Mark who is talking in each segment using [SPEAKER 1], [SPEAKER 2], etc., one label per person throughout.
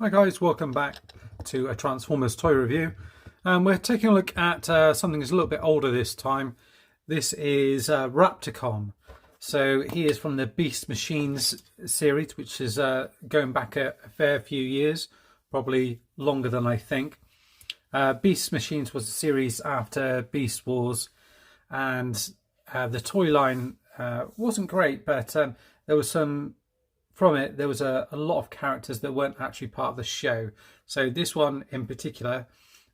[SPEAKER 1] Hi guys, welcome back to a Transformers toy review. We're taking a look at something that's a little bit older this time. This is Rapticon. So he is from the Beast Machines series, which is going back a fair few years, probably longer than I think. Beast Machines was a series after Beast Wars, and the toy line wasn't great, but there was some from it. There was a lot of characters that weren't actually part of the show. So this one in particular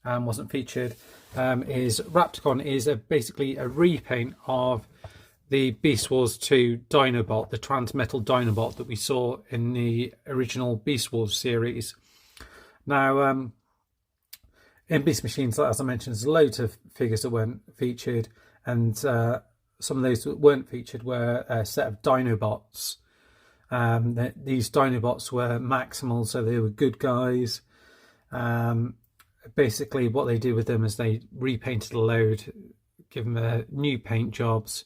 [SPEAKER 1] wasn't featured. Is Rapticon is basically a repaint of the Beast Wars 2 Dinobot, the Transmetal Dinobot that we saw in the original Beast Wars series. Now, in Beast Machines, as I mentioned, there's loads of figures that weren't featured, and some of those that weren't featured were a set of Dinobots. These Dinobots were maximal, so they were good guys. Basically, what they did with them is they repainted a load, give them new paint jobs,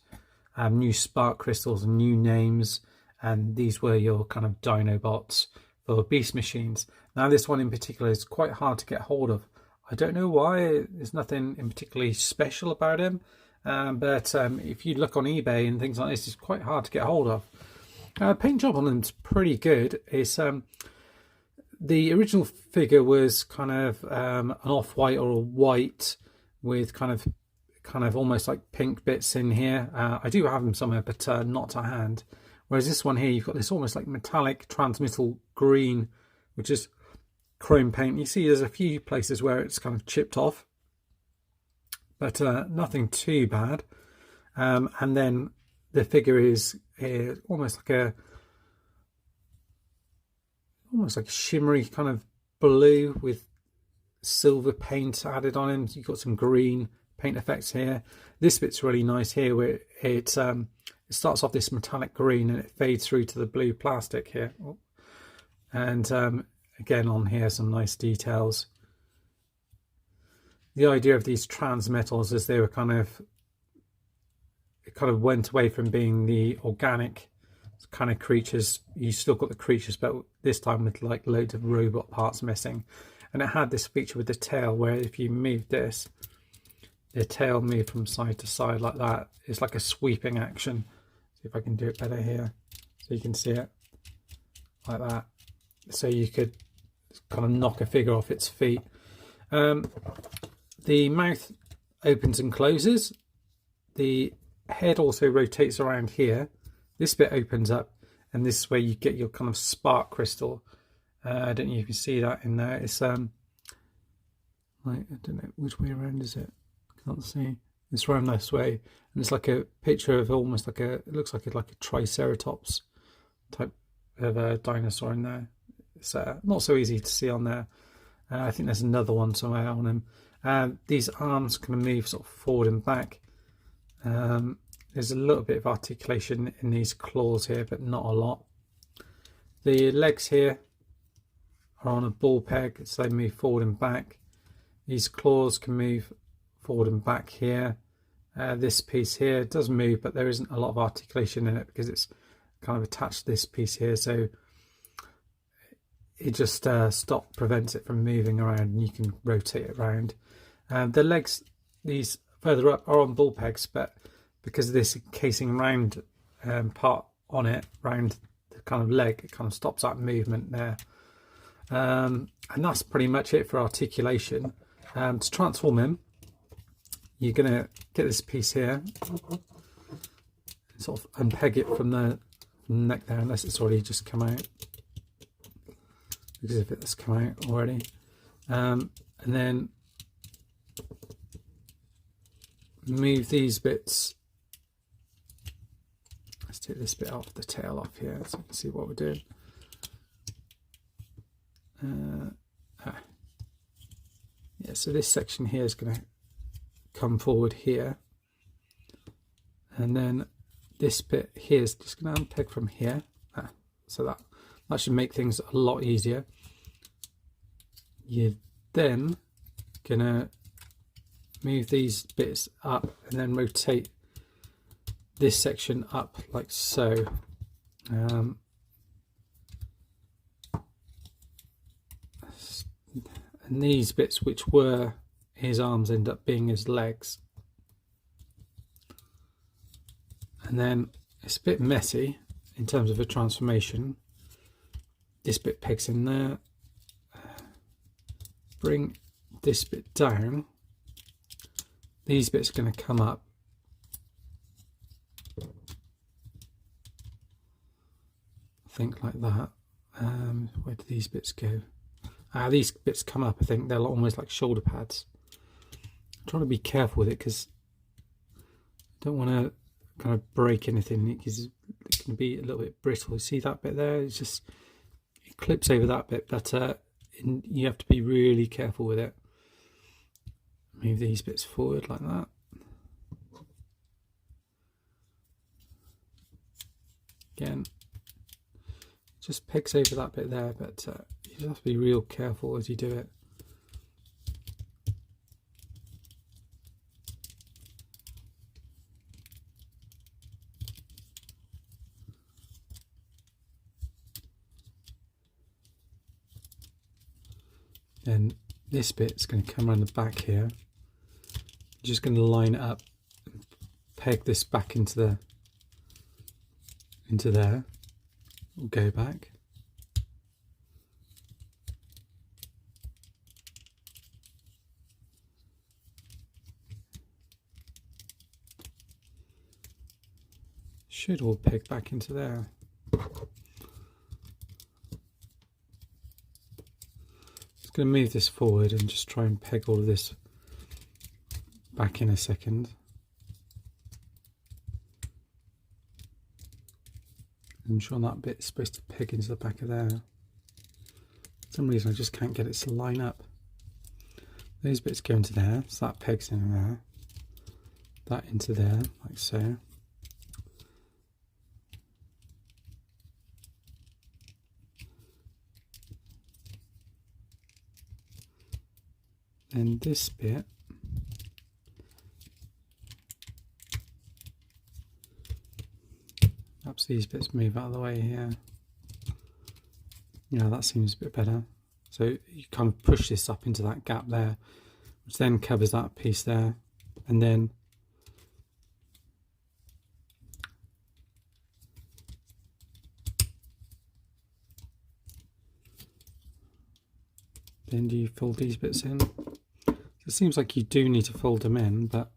[SPEAKER 1] new spark crystals, and new names, and these were your kind of Dinobots for Beast Machines. Now, this one in particular is quite hard to get hold of. I don't know why. There's nothing in particularly special about him, but if you look on eBay and things like this, it's quite hard to get hold of. Paint job on them's pretty good. It's the original figure was kind of an off-white or a white with kind of almost like pink bits in here. I do have them somewhere, but not to hand. Whereas this one here, you've got this almost like metallic transmittal green, which is chrome paint. You see there's a few places where it's kind of chipped off, but nothing too bad. And then the figure is almost like a shimmery kind of blue with silver paint added on him. You've got some green paint effects here. This bit's really nice here, where it starts off this metallic green and it fades through to the blue plastic here. And again on here, some nice details. The idea of these transmetals is they were it kind of went away from being the organic kind of creatures. You still got the creatures, but this time with like loads of robot parts missing. And it had this feature with the tail where if you move this, the tail moved from side to side like that. It's like a sweeping action. See if I can do it better here, so you can see it like that. So you could kind of knock a figure off its feet. The mouth opens and closes. The head also rotates around here. This bit opens up, and this is where you get your kind of spark crystal. I don't know if you can see that in there. It's like, I don't know which way around is it. Can't see. It's around this way, and it's like a picture of almost like it looks like a triceratops type of a dinosaur in there. It's not so easy to see on there. I think there's another one somewhere on him. These arms can move sort of forward and back. There's a little bit of articulation in these claws here, but not a lot. The legs here are on a ball peg, so they move forward and back. These claws can move forward and back here. This piece here does move, but there isn't a lot of articulation in it because it's kind of attached to this piece here, so it just prevents it from moving around, and you can rotate it around. The legs, these further up, are on ball pegs, but because of this casing round part on it, round the kind of leg, it kind of stops that movement there. And that's pretty much it for articulation. To transform him, you're going to get this piece here, sort of unpeg it from the neck there, unless it's already just come out, because if it's come out already. And then move these bits. Let's take this bit off, the tail off here, so you can see what we're doing. Yeah, so this section here is going to come forward here, and then this bit here is just going to unpeg from here. So that should make things a lot easier. You're then going to move these bits up and then rotate this section up like so. and these bits which were his arms end up being his legs. And then it's a bit messy in terms of a transformation. This bit pegs in there. Bring this bit down. These bits are going to come up. I think like that. Where do these bits go? These bits come up. I think they're almost like shoulder pads. I'm trying to be careful with it because I don't want to kind of break anything because it can be a little bit brittle. You see that bit there? It's just, it clips over that bit, but you have to be really careful with it. Move these bits forward like that. Again, just pegs over that bit there, but you have to be real careful as you do it. Then this bit's going to come around the back here. You're just going to line it up, peg this back into there. We'll go back. Should all peg back into there. Just going to move this forward and just try and peg all of this back in a second. I'm sure that bit's supposed to peg into the back of there. For some reason I just can't get it to line up. Those bits go into there, so that pegs in there. That into there, like so. And this bit perhaps these bits move out of the way here. Yeah, that seems a bit better. So you kind of push this up into that gap there, which then covers that piece there, and then do you fold these bits in? It seems like you do need to fold them in, but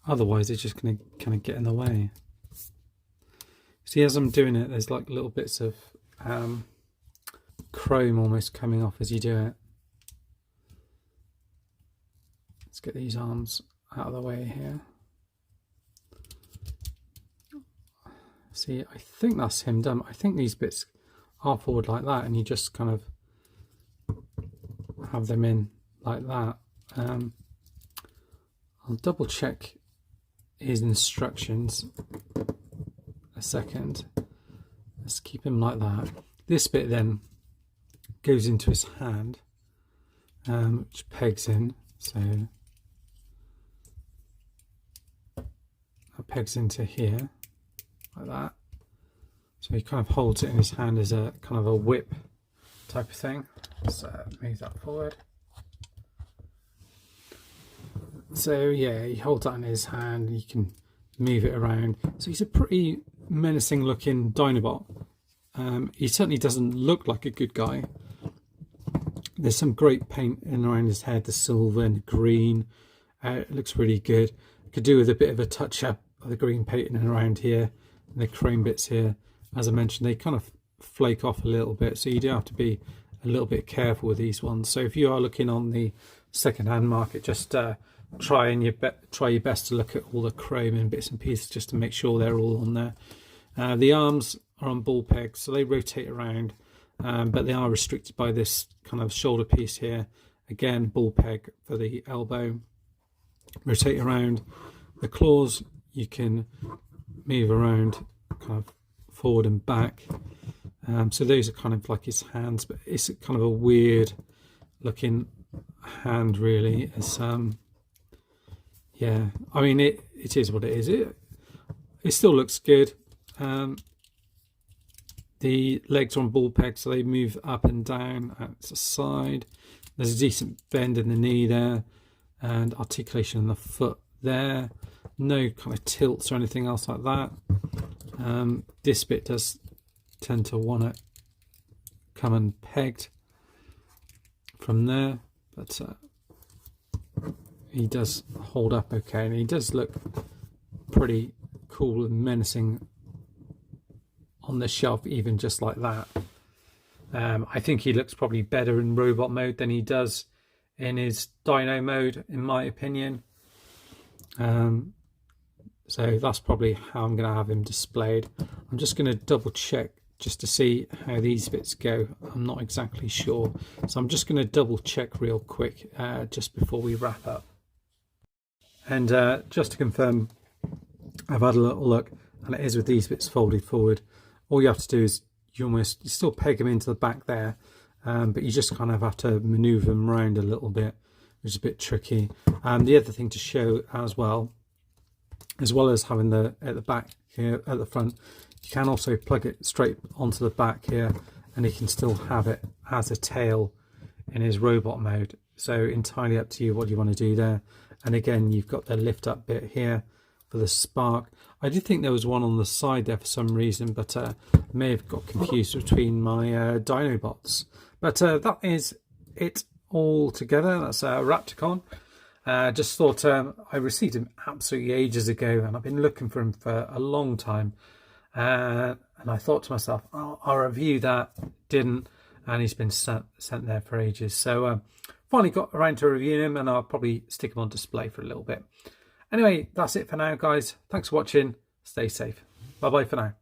[SPEAKER 1] otherwise it's just going to kind of get in the way. See, as I'm doing it, there's like little bits of chrome almost coming off as you do it. Let's get these arms out of the way here. See, I think that's him done. I think these bits are forward like that, and you just kind of have them in like that. I'll double check his instructions a second. Let's keep him like that. This bit then goes into his hand, which pegs in, so that pegs into here like that. So he kind of holds it in his hand as a kind of a whip type of thing. So move that forward. So yeah, he holds that in his hand, you can move it around. So he's a pretty menacing looking Dinobot. He certainly doesn't look like a good guy. There's some great paint in around his head, the silver and the green. It looks really good. Could do with a bit of a touch up of the green painting around here and the chrome bits here. As I mentioned, they kind of flake off a little bit, so you do have to be a little bit careful with these ones. So if you are looking on the second-hand market, just try your best to look at all the chrome and bits and pieces just to make sure they're all on there. The arms are on ball pegs, so they rotate around, but they are restricted by this kind of shoulder piece here. Again, ball peg for the elbow. Rotate around. The claws you can move around kind of forward and back. So those are kind of like his hands, but it's kind of a weird looking hand really. It's yeah, I mean it is what it is. It still looks good. The legs are on ball pegs, so they move up and down at the side. There's a decent bend in the knee there, and articulation in the foot there. No kind of tilts or anything else like that. This bit does tend to want to come unpegged from there, but he does hold up okay, and he does look pretty cool and menacing on the shelf, even just like that. I think he looks probably better in robot mode than he does in his dino mode, in my opinion. So that's probably how I'm going to have him displayed. I'm just going to double check just to see how these bits go. I'm not exactly sure, so I'm just going to double check real quick just before we wrap up. And just to confirm, I've had a little look, and it is with these bits folded forward. All you have to do is you still peg them into the back there, but you just kind of have to maneuver them around a little bit, which is a bit tricky. The other thing to show as well as having at the back here at the front, you can also plug it straight onto the back here, and you can still have it as a tail in his robot mode. So entirely up to you what you want to do there. And again, you've got the lift up bit here for the spark. I did think there was one on the side there for some reason, but I may have got confused between my Dinobots. But that is it all together. That's Rapticon. Just thought I received him absolutely ages ago, and I've been looking for him for a long time. And I thought to myself, oh, I'll review that. Didn't, and he's been sent there for ages. So finally got around to reviewing him, and I'll probably stick him on display for a little bit. Anyway, that's it for now, guys. Thanks for watching. Stay safe. Bye-bye for now.